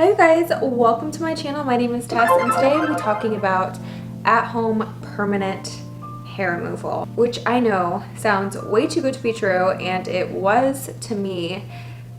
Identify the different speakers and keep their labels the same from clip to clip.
Speaker 1: Hi you guys, welcome to my channel. My name is Tess and today I'm talking about at-home permanent hair removal, which I know sounds way too good to be true, and it was to me.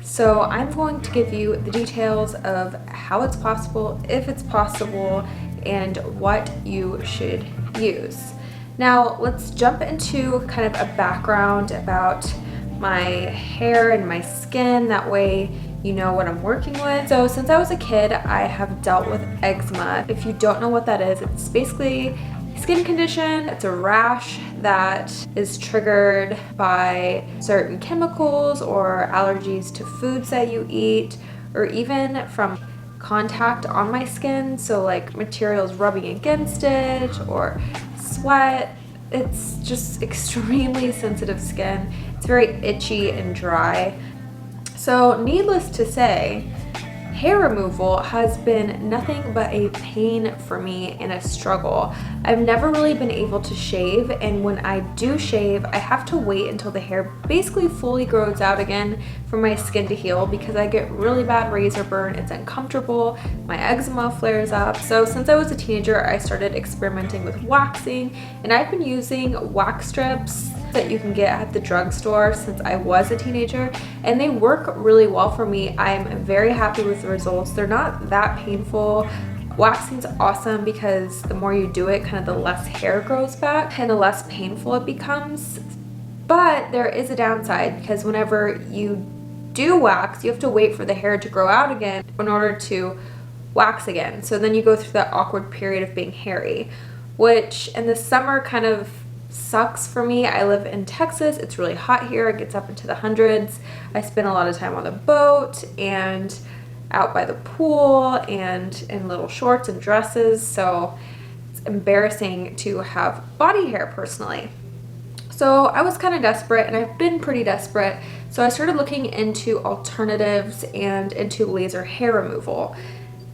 Speaker 1: So I'm going to give you the details of how it's possible, if it's possible, and what you should use. Now let's jump into kind of a background about my hair and my skin, that way you know what I'm working with. So since I was a kid, I have dealt with eczema. If you don't know what that is, it's basically a skin condition. It's a rash that is triggered by certain chemicals or allergies to foods that you eat, or even from contact on my skin, so like materials rubbing against it or sweat. It's just extremely sensitive skin. It's very itchy and dry. So needless to say, hair removal has been nothing but a pain for me and a struggle. I've never really been able to shave, and when I do shave, I have to wait until the hair basically fully grows out again for my skin to heal because I get really bad razor burn. It's uncomfortable, my eczema flares up. So since I was a teenager, I started experimenting with waxing, and I've been using wax strips that you can get at the drugstore since I was a teenager, and they work really well for me. I'm very happy with the results. They're not that painful. Waxing's awesome because the more you do it, kind of the less hair grows back and the less painful it becomes. But there is a downside because whenever you do wax, you have to wait for the hair to grow out again in order to wax again. So then you go through that awkward period of being hairy, which in the summer kind of sucks for me. I live in Texas. It's really hot here. It gets up into the hundreds. I spend a lot of time on the boat and out by the pool and in little shorts and dresses. So it's embarrassing to have body hair personally. So I was kind of desperate, and I've been pretty desperate. So I started looking into alternatives and into laser hair removal.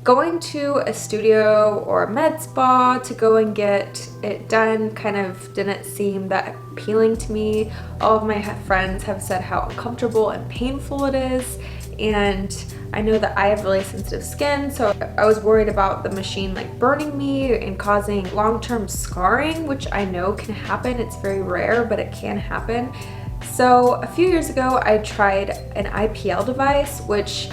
Speaker 1: Going to a studio or a med spa to go and get it done kind of didn't seem that appealing to me. All of my friends have said how uncomfortable and painful it is, and I know that I have really sensitive skin, so I was worried about the machine like burning me and causing long-term scarring, which I know can happen. It's very rare, but it can happen. So a few years ago, I tried an IPL device, which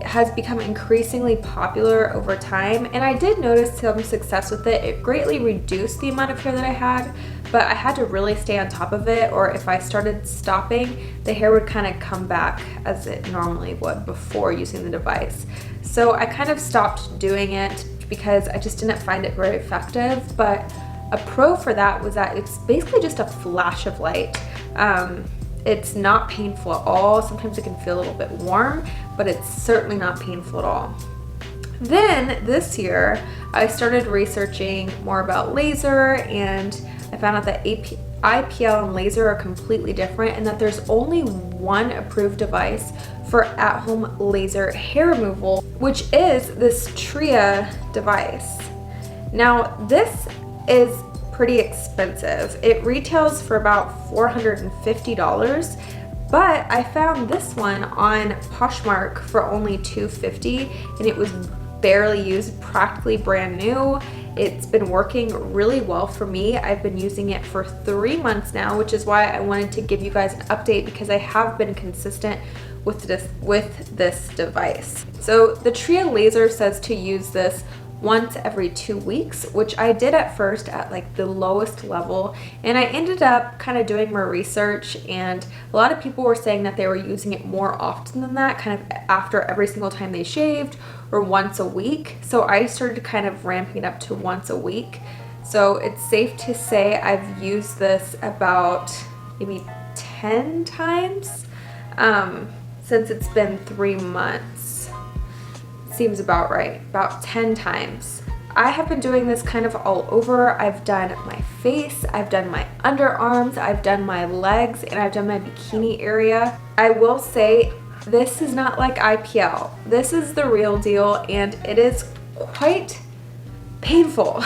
Speaker 1: has become increasingly popular over time, and I did notice some success with it. It greatly reduced the amount of hair that I had, but I had to really stay on top of it, or if I started stopping, the hair would kind of come back as it normally would before using the device. So I kind of stopped doing it because I just didn't find it very effective. But a pro for that was that it's basically just a flash of light. It's not painful at all. Sometimes it can feel a little bit warm, but it's certainly not painful at all. Then this year, I started researching more about laser, and I found out that IPL and laser are completely different, and that there's only one approved device for at-home laser hair removal, which is this Tria device. Now, this is pretty expensive. It retails for about $450, but I found this one on Poshmark for only $250, and it was barely used, practically brand new. It's been working really well for me. I've been using it for 3 months now, which is why I wanted to give you guys an update, because I have been consistent with this device. So the Tria laser says to use this once every 2 weeks, which I did at first at like the lowest level, and I ended up kind of doing more research, and a lot of people were saying that they were using it more often than that, kind of after every single time they shaved, or once a week. So I started kind of ramping it up to once a week. So it's safe to say I've used this about maybe 10 times since it's been 3 months. Seems about right, about 10 times. I have been doing this kind of all over. I've done my face, I've done my underarms, I've done my legs, and I've done my bikini area. I will say this is not like IPL. This is the real deal, and it is quite painful.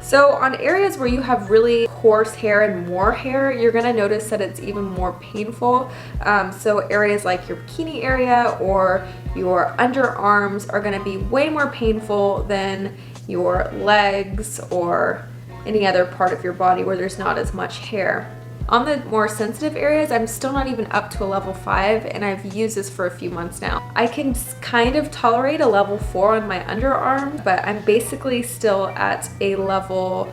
Speaker 1: So on areas where you have really coarse hair and more hair, you're gonna notice that it's even more painful. So areas like your bikini area or your underarms are gonna be way more painful than your legs or any other part of your body where there's not as much hair. On the more sensitive areas, I'm still not even up to a level 5, and I've used this for a few months now. I can kind of tolerate a level 4 on my underarm, but I'm basically still at a level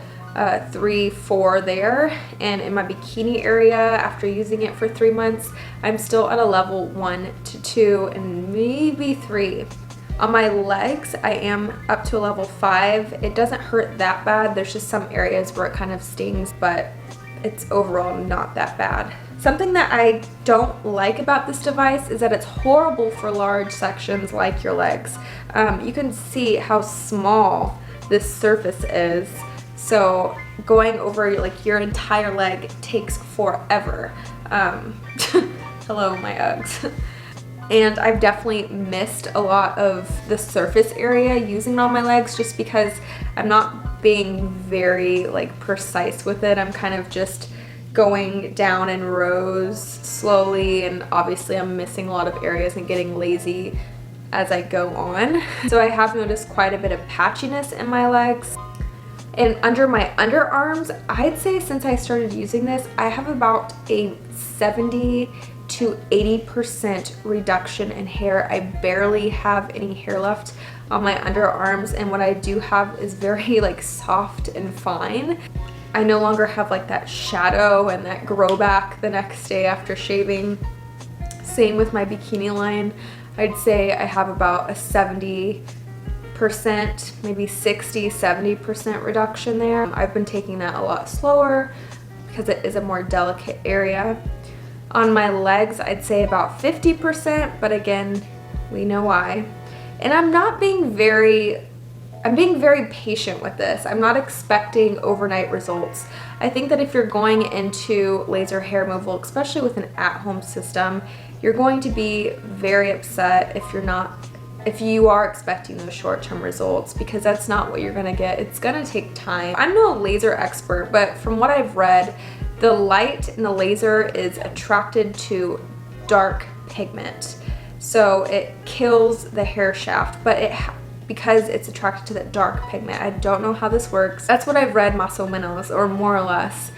Speaker 1: 3, 4 there. And in my bikini area, after using it for 3 months, I'm still at a level 1 to 2 and maybe 3. On my legs, I am up to a level 5. It doesn't hurt that bad. There's just some areas where it kind of stings, but it's overall not that bad. Something that I don't like about this device is that it's horrible for large sections like your legs. You can see how small this surface is. So going over like your entire leg takes forever. Hello, my Uggs. And I've definitely missed a lot of the surface area using it on my legs just because I'm not being very like precise with it. I'm kind of just going down in rows slowly, and obviously I'm missing a lot of areas and getting lazy as I go on. So I have noticed quite a bit of patchiness in my legs. And under my underarms, I'd say since I started using this, I have about a 70 to 80% reduction in hair. I barely have any hair left on my underarms, and what I do have is very like soft and fine. I no longer have like that shadow and that grow back the next day after shaving. Same with my bikini line. I'd say I have about a 70%, maybe 60, 70% reduction there. I've been taking that a lot slower because it is a more delicate area. On my legs, I'd say about 50%, but again, we know why. And I'm being very patient with this. I'm not expecting overnight results. I think that if you're going into laser hair removal, especially with an at-home system, you're going to be very upset if you are expecting those short-term results, because that's not what you're gonna get. It's gonna take time. I'm no laser expert, but from what I've read, the light in the laser is attracted to dark pigment. So it kills the hair shaft, but because it's attracted to that dark pigment. I don't know how this works. That's what I've read más o menos, or more or less.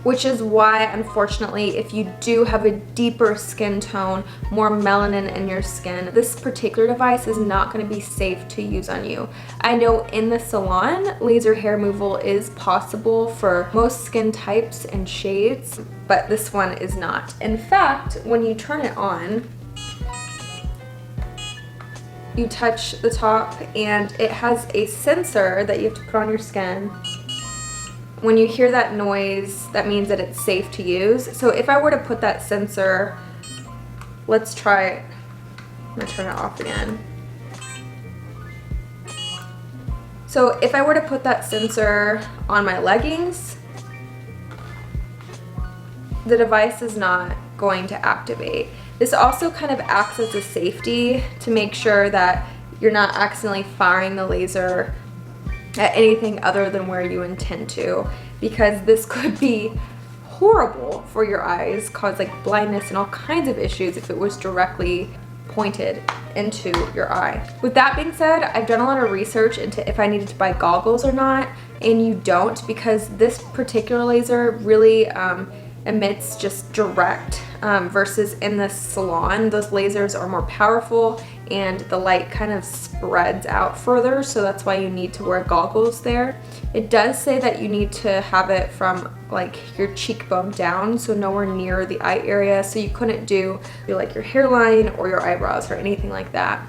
Speaker 1: Which is why, unfortunately, if you do have a deeper skin tone, more melanin in your skin, this particular device is not going to be safe to use on you. I know in the salon, laser hair removal is possible for most skin types and shades, but this one is not. In fact, when you turn it on, you touch the top and it has a sensor that you have to put on your skin. When you hear that noise, that means that it's safe to use. So if I were to put that sensor, let's try it. I'm gonna turn it off again. So if I were to put that sensor on my leggings, the device is not going to activate. This also kind of acts as a safety to make sure that you're not accidentally firing the laser at anything other than where you intend to, because this could be horrible for your eyes, cause like blindness and all kinds of issues if it was directly pointed into your eye. With that being said, I've done a lot of research into if I needed to buy goggles or not, and you don't, because this particular laser really emits just direct versus in the salon, those lasers are more powerful and the light kind of spreads out further, so that's why you need to wear goggles there. It does say that you need to have it from like your cheekbone down, so nowhere near the eye area, so you couldn't do like your hairline or your eyebrows or anything like that.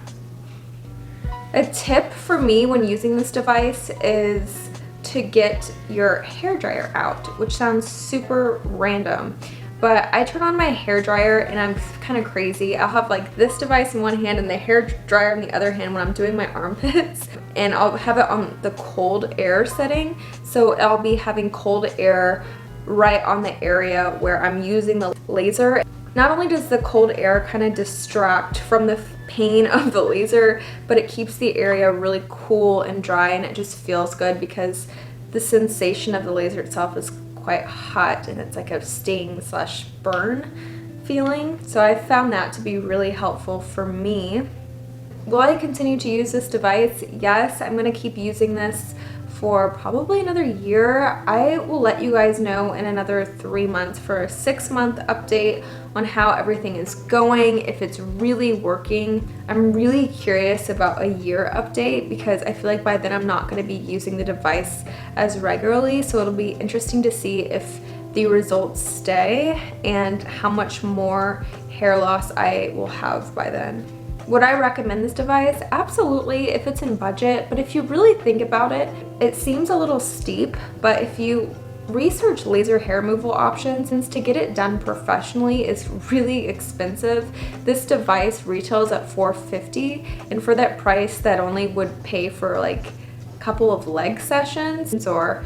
Speaker 1: A tip for me when using this device is to get your hair dryer out, which sounds super random. But I turn on my hair dryer and I'm kind of crazy. I'll have like this device in one hand and the hair dryer in the other hand when I'm doing my armpits. And I'll have it on the cold air setting. So I'll be having cold air right on the area where I'm using the laser. Not only does the cold air kind of distract from the pain of the laser, but it keeps the area really cool and dry, and it just feels good because the sensation of the laser itself is quite hot, and it's like a sting slash burn feeling. So I found that to be really helpful for me. Will I continue to use this device? Yes, I'm going to keep using this for probably another year. I will let you guys know in another 3 months for a 6-month update on how everything is going, if it's really working. I'm really curious about a year update because I feel like by then I'm not going to be using the device as regularly, so it'll be interesting to see if the results stay and how much more hair loss I will have by then. Would I recommend this device? Absolutely, if it's in budget, but if you really think about it, it seems a little steep, but if you research laser hair removal options, since to get it done professionally is really expensive. This device retails at $450, and for that price, that only would pay for like a couple of leg sessions or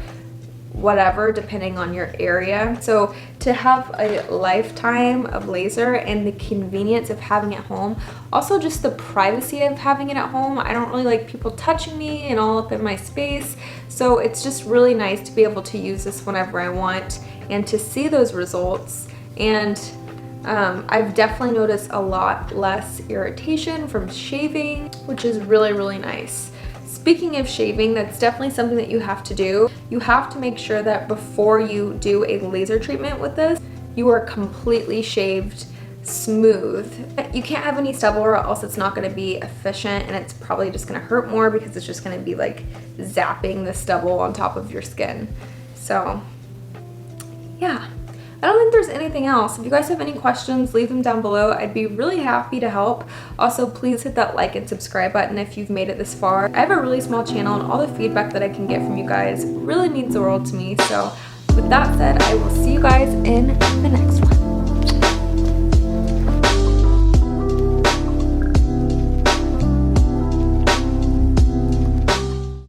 Speaker 1: whatever, depending on your area. So to have a lifetime of laser and the convenience of having it home, also just the privacy of having it at home. I don't really like people touching me and all up in my space, so it's just really nice to be able to use this whenever I want and to see those results. And I've definitely noticed a lot less irritation from shaving, which is really nice. Speaking of shaving, that's definitely something that you have to do. You have to make sure that before you do a laser treatment with this, you are completely shaved smooth. You can't have any stubble or else it's not going to be efficient, and it's probably just going to hurt more because it's just going to be like zapping the stubble on top of your skin. So yeah. I don't think there's anything else. If you guys have any questions, leave them down below. I'd be really happy to help. Also, please hit that like and subscribe button if you've made it this far. I have a really small channel, and all the feedback that I can get from you guys really means the world to me. So with that said, I will see you guys in the next one.